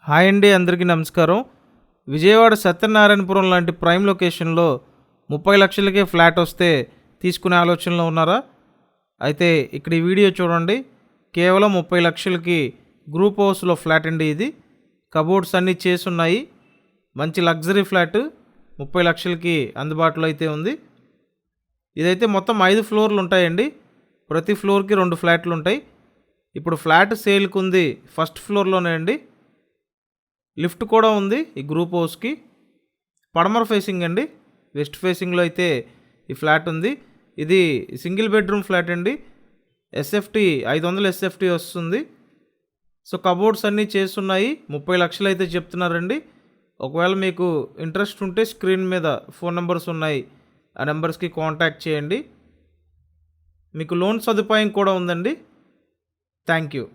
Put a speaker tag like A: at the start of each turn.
A: Hi అండి, అందరికీ నమస్కారం. విజయవాడ సత్యనారాయణపురం లాంటి ప్రైమ్ లొకేషన్లో 30 లక్షలకే ఫ్లాట్ వస్తే తీసుకునే ఆలోచనలో ఉన్నారా? అయితే ఇక్కడ ఈ వీడియో చూడండి. కేవలం 30 లక్షలకి గ్రూప్ హౌస్లో ఫ్లాట్ అండి ఇది. కబోర్డ్స్ అన్నీ చేసున్నాయి. మంచి లగ్జరీ ఫ్లాట్ 30 లక్షలకి అందుబాటులో అయితే ఉంది. ఇదైతే మొత్తం 5 ఫ్లోర్లు ఉంటాయండి. ప్రతి ఫ్లోర్కి 2 ఫ్లాట్లు ఉంటాయి. ఇప్పుడు ఫ్లాట్ సేల్కి ఉంది ఫస్ట్ ఫ్లోర్లోనే అండి. లిఫ్ట్ కూడా ఉంది ఈ గ్రూప్ హౌస్కి. పడమర ఫేసింగ్ అండి, వెస్ట్ ఫేసింగ్లో అయితే ఈ ఫ్లాట్ ఉంది. ఇది సింగిల్ బెడ్రూమ్ ఫ్లాట్ అండి. ఎస్ఎఫ్టీ 500 ఎస్ఎఫ్టీ వస్తుంది. సో కబోర్డ్స్ అన్నీ చేస్తున్నాయి. 30 లక్షలు అయితే చెప్తున్నారండి. ఒకవేళ మీకు ఇంట్రెస్ట్ ఉంటే స్క్రీన్ మీద ఫోన్ నెంబర్స్ ఉన్నాయి, ఆ నెంబర్స్కి కాంటాక్ట్ చేయండి. మీకు లోన్ సదుపాయం కూడా ఉందండి. Thank you.